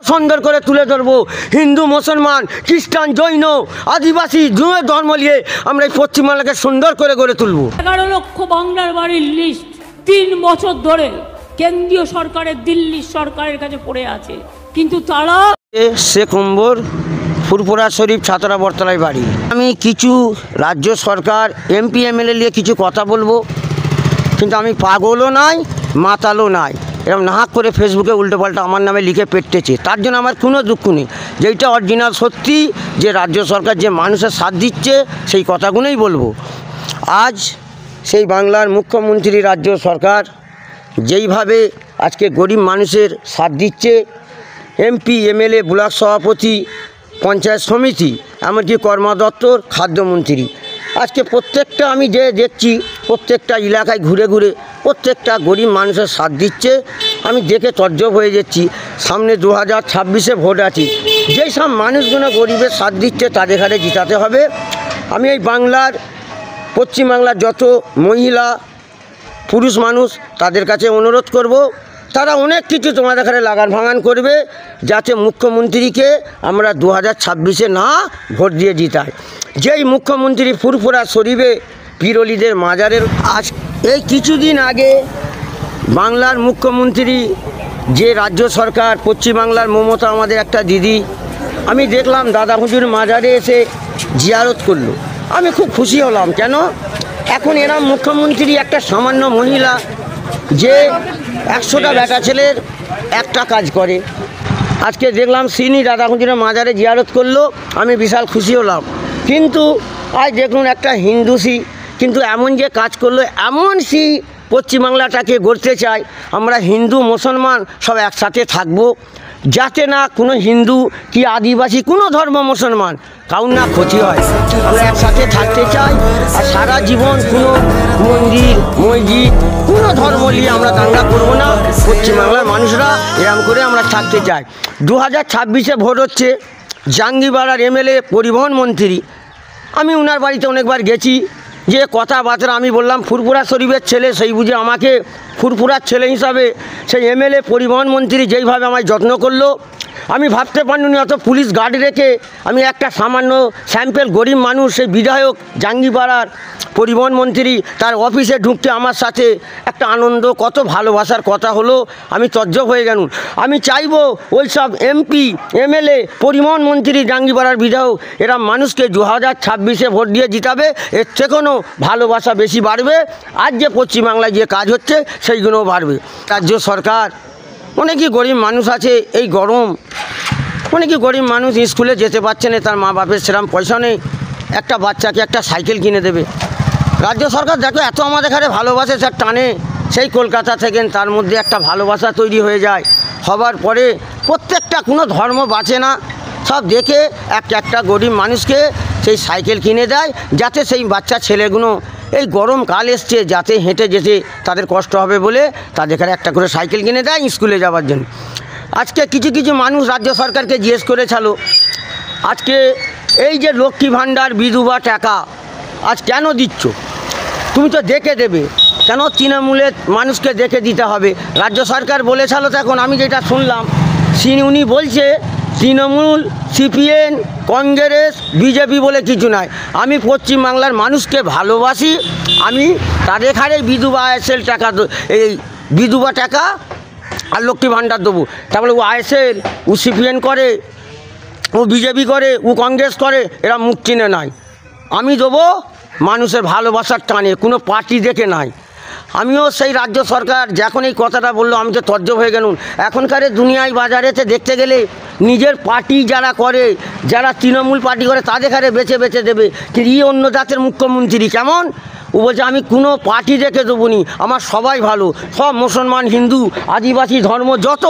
সুন্দর করে তুলে ধরবো। হিন্দু, মুসলমান, খ্রিস্টান, জৈন, আদিবাসী ধর্ম নিয়ে আমরা এই পশ্চিমবাংলাকে সুন্দর করে গড়ে তুলব। 11 লক্ষ বাংলার বাড়ির লিস্ট 3 বছর ধরে কেন্দ্রীয় সরকারের, দিল্লি সরকারের কাছে পড়ে আছে, কিন্তু তারা শেখ অম্বর, ফুরফুরা শরীফ, ছাতরা বটতলায় বাড়ি। আমি কিছু রাজ্য সরকার, এমপি, এমএলএ নিয়ে কিছু কথা বলবো, কিন্তু আমি পাগলও নাই, মাতালও নাই। এরকম নাহাক করে ফেসবুকে উল্টোপাল্টা আমার নামে লিখে পেটেছে, তার জন্য আমার কোনো দুঃখ নেই। যেইটা অরিজিনাল সত্যি, যে রাজ্য সরকার যে মানুষের সাথ দিচ্ছে, সেই কথাগুলোই বলবো। আজ সেই বাংলার মুখ্যমন্ত্রী, রাজ্য সরকার যেইভাবে আজকে গরিব মানুষের সাথ দিচ্ছে, এমপি, এমএলএ, ব্লক সভাপতি, পঞ্চায়েত সমিতি, এমনকি কর্মা দপ্তর, খাদ্যমন্ত্রী, আজকে প্রত্যেকটা আমি যে দেখছি, প্রত্যেকটা এলাকায় ঘুরে ঘুরে প্রত্যেকটা গরিব মানুষের সাথ দিচ্ছে। আমি দেখে তজ্জব হয়ে যাচ্ছি। সামনে 2026-এ ভোট আছে, যেই সব মানুষগুলো গরিবের সাথ দিচ্ছে তাদের ঘাড়ে জিতাতে হবে। আমি এই বাংলার, পশ্চিমবাংলার যত মহিলা, পুরুষ মানুষ, তাদের কাছে অনুরোধ করব, তারা অনেক কিছু তোমাদের ঘরে লাগান ভাঙান করবে, যাতে মুখ্যমন্ত্রীকে আমরা 2026-এ না ভোট দিয়ে জিতাই। যেই মুখ্যমন্ত্রী ফুরফুরা শরীফে পীরলিদের মাজারের, আজ এই কিছুদিন আগে বাংলার মুখ্যমন্ত্রী, যে রাজ্য সরকার, পশ্চিমবাংলার মমতা আমাদের একটা দিদি, আমি দেখলাম দাদা হুজুর মাজারে এসে জিয়ারত করলো। আমি খুব খুশি হলাম। কেন? এখন এরম মুখ্যমন্ত্রী একটা সামান্য মহিলা, যে 100টা বেটা ছেলের একটা কাজ করে, আজকে দেখলাম সিনি দাদা হুজুরের মাজারে জিয়ারত করলো, আমি বিশাল খুশি হলাম। কিন্তু আজ দেখুন একটা হিন্দুসি কিন্তু এমন যে কাজ করলো, এমন সি পশ্চিমবাংলাটাকে গড়তে চায়। আমরা হিন্দু, মুসলমান সব একসাথে থাকবো, যাতে না কোনো হিন্দু কি আদিবাসী, কোনো ধর্ম, মুসলমান কাউর না ক্ষতি হয়। আমরা একসাথে থাকতে চাই। আর সারা জীবন কোনো মন্দির, মসজিদ, কোনো ধর্ম নিয়ে আমরা দাঙ্গা করবো না। পশ্চিমবাংলার মানুষরা এরম করে আমরা থাকতে চাই। 2026-এ ভোট হচ্ছে। জাঙ্গিপাড়ার এমএলএ, পরিবহন মন্ত্রী, আমি ওনার বাড়িতে অনেকবার গেছি। যে কথাবার্তা আমি বললাম ফুরফুরা শরীফের ছেলে, সেই বুঝে আমাকে ফুরফুরার ছেলে হিসাবে সেই এমএলএ, পরিবহন মন্ত্রী যেইভাবে আমায় যত্ন করলো, আমি ভাবতে পারিনি। অত পুলিশ গার্ড রেখে আমি একটা সামান্য স্যাম্পেল গরিব মানুষ, সেই বিধায়ক জাঙ্গিপাড়ার পরিবহন মন্ত্রী, তার অফিসে ঢুকতে আমার সাথে একটা আনন্দ, কত ভালোবাসার কথা হলো, আমি তজ্জব হয়ে গেল। আমি চাইবো ওই সব এমপি, এমএলএ, পরিবহন মন্ত্রী, জাঙ্গিপাড়ার বিধায়ক, এরা মানুষকে 2026-এ ভোট দিয়ে জিতাবে। এর থেকেও ভালোবাসা বেশি বাড়বে। আজ যে পশ্চিমবাংলায় যে কাজ হচ্ছে সেইগুলোও বাড়বে। রাজ্য সরকার, অনেকই গরিব মানুষ আছে, এই গরম অনেকই গরিব মানুষ স্কুলে যেতে পারছে না, তার মা বাপের সেরকম পয়সা নেই, একটা বাচ্চাকে একটা সাইকেল কিনে দেবে। রাজ্য সরকার দেখো এত আমাদের এখানে ভালোবাসে, স্যার টানে, সেই কলকাতা থেকে তার মধ্যে একটা ভালোবাসা তৈরি হয়ে যায়। হবার পরে প্রত্যেকটা কোনো ধর্ম বাঁচে না, সব দেখে একটা গরিব মানুষকে সেই সাইকেল কিনে দেয়, যাতে সেই বাচ্চা ছেলেগুলো, এই গরমকাল এসছে, যাতে হেঁটে যেতে তাদের কষ্ট হবে বলে তাদের এখানে একটা করে সাইকেল কিনে দেয় স্কুলে যাওয়ার জন্য। আজকে কিছু কিছু মানুষ রাজ্য সরকারকে জিজ্ঞেস করেছিল, আজকে এই যে লক্ষ্মী ভাণ্ডার, বিধবা টাকা আজ কেন দিচ্ছ? তুমি তো দেখে দেবে, কেন তৃণমূলের মানুষকে দেখে দিতে হবে? রাজ্য সরকার বলেছিল, তখন আমি যেটা শুনলাম, উনি বলছে তৃণমূল, সিপিএম, কংগ্রেস, বিজেপি বলে কিছু নয়। আমি পশ্চিমবাংলার মানুষকে ভালোবাসি, আমি তাদের ঘাড়ে বিধবা আইএসএল টাকা, এই বিধবা টাকা আর লক্ষ্মী ভাণ্ডার দেবো। তারপরে ও আইএসএল, ও সিপিএম করে, ও বিজেপি করে, ও কংগ্রেস করে, এরা মুখ চিনে নাই। আমি দেবো মানুষের ভালোবাসার টানে, কোনো পার্টি দেখে নাই। আমিও সেই রাজ্য সরকার যখন এই কথাটা বললো, আমি তো তজ্জব হয়ে গেলুম। এখনকার দুনিয়ায় বাজারেতে দেখতে গেলে নিজের পার্টি যারা করে, যারা তৃণমূল পার্টি করে, তাদের ঘরে বেছে বেছে দেবে। কিন্তু এই অন্য জাতের মুখ্যমন্ত্রী কেমন, ও বলছে আমি কোনো পার্টি দেখে দেবো নি, আমার সবাই ভালো, সব মুসলমান, হিন্দু, আদিবাসী ধর্ম যত,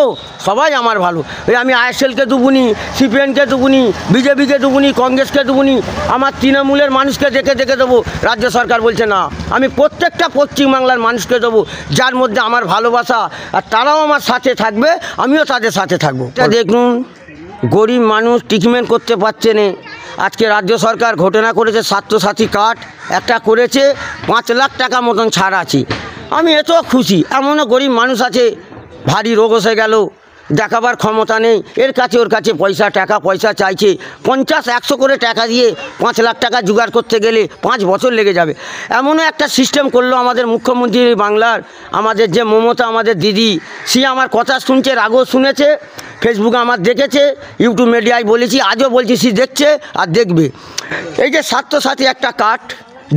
সবাই আমার ভালো। ওই আমি আইএসএলকে দেবো নি, সিপিএমকে দেবো নি, বিজেপিকে দেবো নি, কংগ্রেসকে দেবো নি, আমার তৃণমূলের মানুষকে দেখে দেখে দেবো। রাজ্য সরকার বলছে না, আমি প্রত্যেকটা পশ্চিমবাংলার মানুষকে দেবো, যার মধ্যে আমার ভালোবাসা, আর তারাও আমার সাথে থাকবে, আমিও তাদের সাথে থাকবো। এটা দেখুন, গরিব মানুষ ট্রিটমেন্ট করতে পারছে না। আজকে রাজ্য সরকার ঘোষণা করেছে স্বাস্থ্যসাথী কার্ড একটা করেছে, 5 লাখ টাকা মতন ছাড় আছে। আমি এত খুশি। এমনও গরিব মানুষ আছে, ভারী রোগ এসে গেল, দেখাবার ক্ষমতা নেই, এর কাছে ওর কাছে টাকা পয়সা চাইছে, 50-100 করে টাকা দিয়ে 5 লাখ টাকা জোগাড় করতে গেলে 5 বছর লেগে যাবে। এমনও একটা সিস্টেম করলো আমাদের মুখ্যমন্ত্রী বাংলার, আমাদের যে মমতা আমাদের দিদি, সে আমার কথা শুনছে, আগেও শুনেছে, ফেসবুকে আমার দেখেছে, ইউটিউব মিডিয়ায় বলেছি, আজও বলছি, সে দেখছে আর দেখবে। এই যে স্বাস্থ্যসাথী একটা কার্ড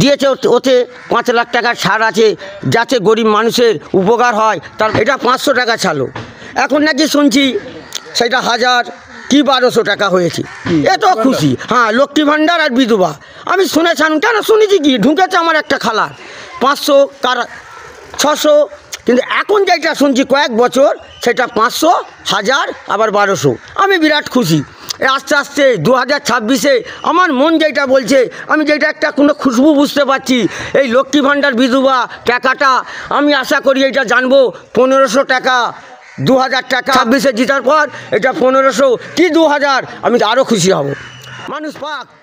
দিয়েছে, ওতে 5 লাখ টাকার ছাড় আছে, যাতে গরিব মানুষের উপকার হয়, তার এটা 500 টাকা ছাড়লো। এখন নাকি শুনছি সেটা 1000 কি 1200 টাকা হয়েছে। এত খুশি। হ্যাঁ, লক্ষ্মী ভাণ্ডার আর বিধবা আমি শুনেছিলাম, কেন শুনেছি কি, ঢুকেছে আমার একটা খালার 500 কার 600, কিন্তু এখন যেটা শুনছি কয়েক বছর সেটা 500, 1000 আবার 1200। আমি বিরাট খুশি। আস্তে আস্তে 2026-এ আমার মন যেটা বলছে, আমি যেটা একটা কোনো খুশবু বুঝতে পারছি, এই লক্ষ্মী ভাণ্ডার বিধবা টাকাটা আমি আশা করি এটা জানবো 1500 টাকা, 2000 টাকা 26-এ জিতার পর এটা 1500 কি 2000, আমি আরও খুশি হব। মানুষ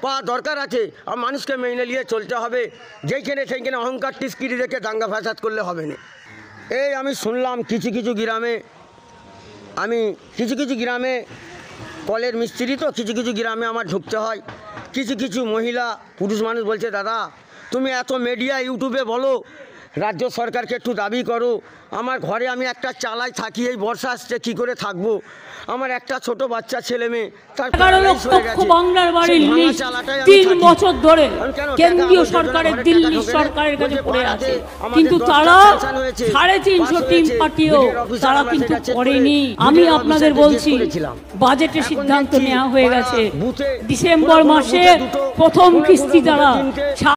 পাওয়া দরকার আছে, আর মানুষকে মেনে নিয়ে চলতে হবে, যেইখানে সেইখানে অহংকার টিস্কিরি দেখে দাঙ্গা ফাসাদ করলে হবে না। এই আমি শুনলাম কিছু কিছু গ্রামে কলের মিস্ত্রি, তো কিছু কিছু গ্রামে আমার ঢুকতে হয়, কিছু কিছু মহিলা পুরুষ মানুষ বলছে, দাদা তুমি এত মিডিয়া ইউটিউবে বলো, রাজ্য সরকারকে একটু দাবি করো, আমার ঘরে আমি একটা চালাই থাকি, এই বর্ষা আসছে কী করে থাকবো, আমার একটা ছোট বাচ্চা ছেলে মেয়ে, তার 11 লক্ষ বাংলার বাড়ির লিস্ট 3 বছর ধরে কেন্দ্রীয় সরকারের, দিল্লি সরকারের কাছে পড়ে আছে, কিন্তু তারা 350 টিম পাঠিয়েও তারা কিন্তু করেনি। আমি আপনাদের বলছি, বাজেটে সিদ্ধান্ত নেওয়া হয়ে গেছে, ডিসেম্বর মাসে প্রথম কিস্তি তারা